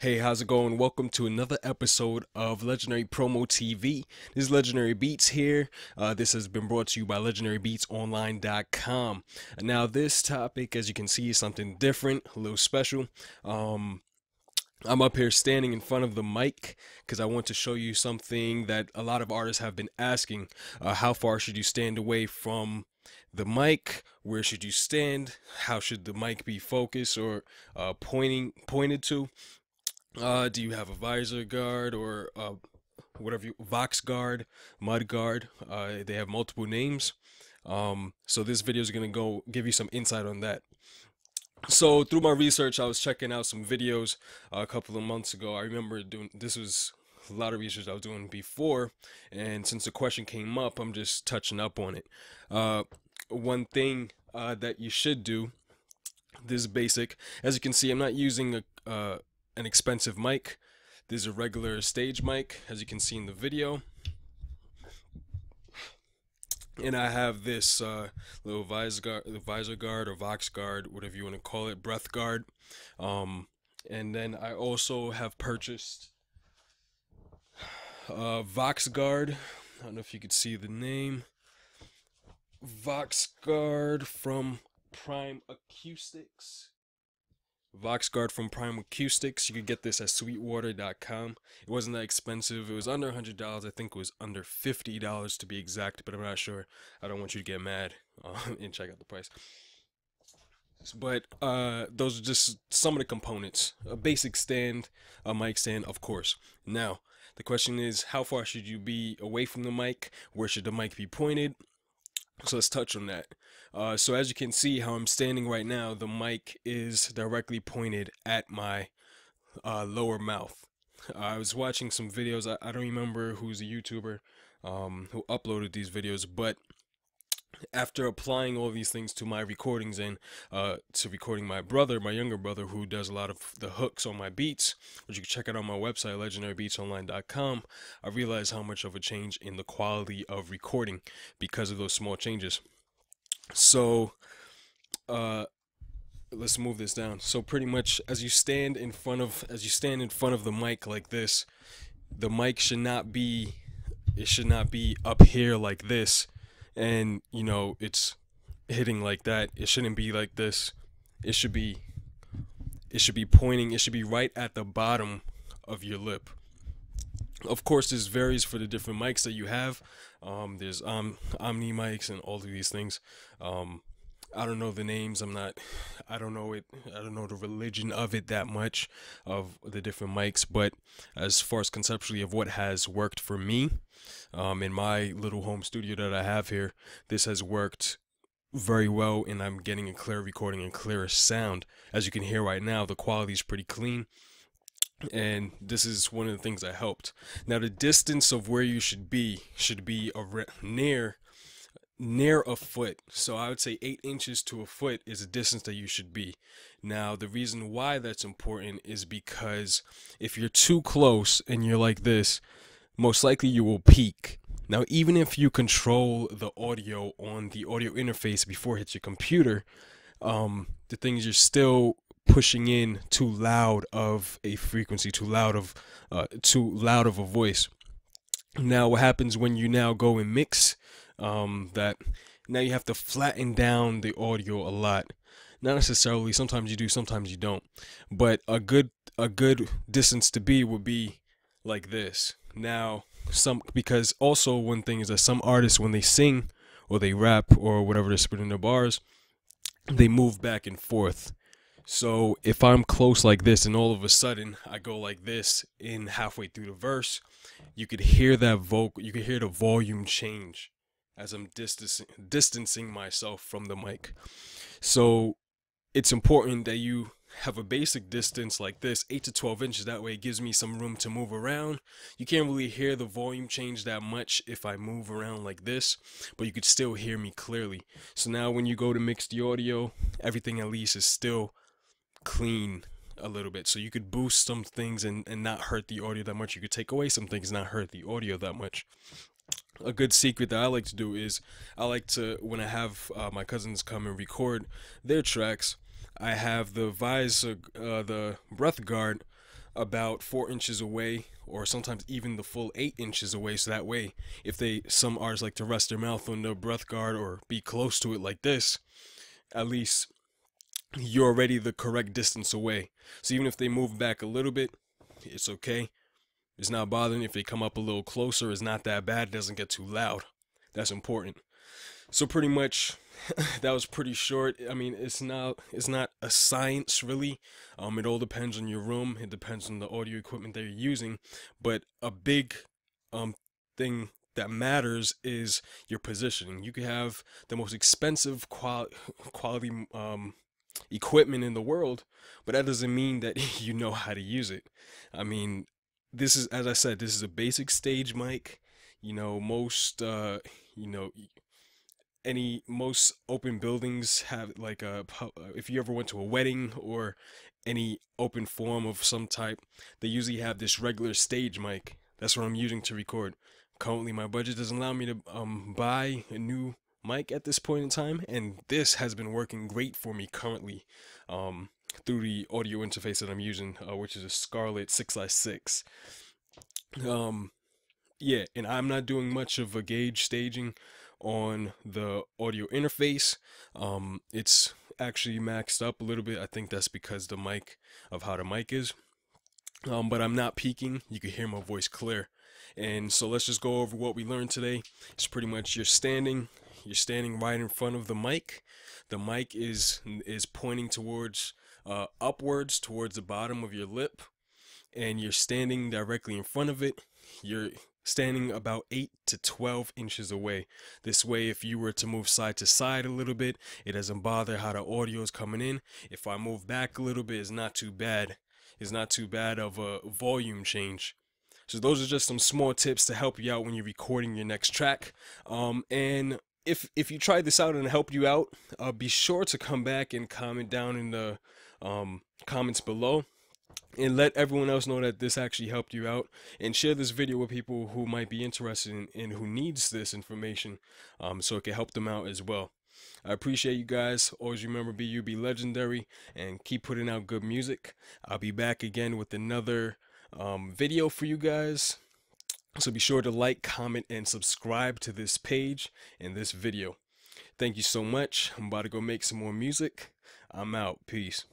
Hey, how's it going? Welcome to another episode of Legendary Promo TV. This is Legendary Beats here. This has been brought to you by LegendaryBeatsOnline.com. Now, this topic, as you can see, is something different, a little special. I'm up here standing in front of the mic because I want to show you something that a lot of artists have been asking. How far should you stand away from the mic? Where should you stand? How should the mic be focused or pointed to? Do you have a visor guard or whatever Vox guard, mud guard? They have multiple names. So this video is gonna go give you some insight on that. So through my research, I was checking out some videos a couple of months ago. I remember doing this was a lot of research I was doing before, and since the question came up, I'm just touching up on it. One thing that you should do. This is basic. As you can see, I'm not using an expensive mic. This is a regular stage mic, as you can see in the video. And I have this little visor guard or Vox guard, whatever you want to call it, breath guard. And then I also have purchased Vox guard. I don't know if you could see the name. Vox guard from Prime Acoustics. Vox guard from Prime Acoustics. You could get this at sweetwater.com. It wasn't that expensive. It was under $100. I think it was under $50 to be exact, but I'm not sure. I don't want you to get mad and check out the price. But those are just some of the components. A basic stand, a mic stand, of course. Now, the question is, how far should you be away from the mic? Where should the mic be pointed? So let's touch on that. So as you can see how I'm standing right now, the mic is directly pointed at my lower mouth. I was watching some videos. I don't remember who's a YouTuber who uploaded these videos, but after applying all these things to my recordings and to recording my younger brother, who does a lot of the hooks on my beats, which you can check out on my website, legendarybeatsonline.com, I realized how much of a change in the quality of recording because of those small changes. So let's move this down. So pretty much as you stand in front of the mic like this, the mic should not be up here like this, and you know it's hitting like that. It shouldn't be like this. It should be pointing. It should be right at the bottom of your lip. Of course, this varies for the different mics that you have. There's Omni mics and all of these things. I don't know the names. I don't know it. I don't know the religion of it that much, of the different mics. But as far as conceptually of what has worked for me, in my little home studio that I have here, this has worked very well, and I'm getting a clear recording and clearer sound. As you can hear right now, the quality is pretty clean. And this is one of the things that helped. Now, the distance of where you should be near a foot. So I would say 8 inches to a foot is the distance that you should be. Now, the reason why that's important is because if you're too close and you're like this, most likely you will peak. Now, even if you control the audio on the audio interface before it hits your computer, the thing is you're still pushing in too loud of a frequency, too loud of a voice. Now, what happens when you now go and mix that? Now you have to flatten down the audio a lot. Not necessarily. Sometimes you do, sometimes you don't. But a good distance to be would be like this. Now, because also one thing is that some artists, when they sing or they rap or whatever they're spitting their bars, they move back and forth. So if I'm close like this and all of a sudden I go like this in halfway through the verse, you could hear you could hear the volume change as I'm distancing myself from the mic. So it's important that you have a basic distance like this, 8 to 12 inches. That way it gives me some room to move around. You can't really hear the volume change that much if I move around like this, but you could still hear me clearly. So now when you go to mix the audio, everything at least is still clean a little bit. So you could boost some things and not hurt the audio that much. You could take away some things and not hurt the audio that much. A good secret that I like to do is I like to, when I have my cousins come and record their tracks, I have the breath guard about 4 inches away, or sometimes even the full 8 inches away. So that way, if some artists like to rest their mouth on the breath guard or be close to it like this, at least you're already the correct distance away. So even if they move back a little bit, it's okay. It's not bothering. If they come up a little closer, it's not that bad. It doesn't get too loud. That's important. So pretty much that was pretty short. I mean, it's not a science really. It all depends on your room. It depends on the audio equipment that you're using. But a big thing that matters is your positioning. You could have the most expensive quality equipment in the world, but that doesn't mean that you know how to use it. I mean, this is, as I said, this is a basic stage mic. Most you know most open buildings have like if you ever went to a wedding or any open forum of some type, they usually have this regular stage mic. That's what I'm using to record. Currently my budget doesn't allow me to buy a new mic at this point in time, and this has been working great for me currently, through the audio interface that I'm using, which is a Scarlett 6i6. Yeah, and I'm not doing much of a gauge staging on the audio interface. It's actually maxed up a little bit. I think that's because how the mic is. But I'm not peaking. You can hear my voice clear. And so let's just go over what we learned today. It's pretty much you're standing right in front of the mic. The mic is pointing towards upwards towards the bottom of your lip, and you're standing directly in front of it. You're standing about 8 to 12 inches away. This way, if you were to move side to side a little bit, it doesn't bother how the audio is coming in. If I move back a little bit, it's not too bad. It's not too bad of a volume change. So those are just some small tips to help you out when you're recording your next track. And if you tried this out and it helped you out, be sure to come back and comment down in the comments below, and let everyone else know that this actually helped you out, and share this video with people who might be interested in who needs this information, so it can help them out as well. I appreciate you guys. Always remember, be you, be legendary, and keep putting out good music. I'll be back again with another video for you guys, so be sure to like, comment, and subscribe to this page and this video. Thank you so much. I'm about to go make some more music. I'm out. Peace.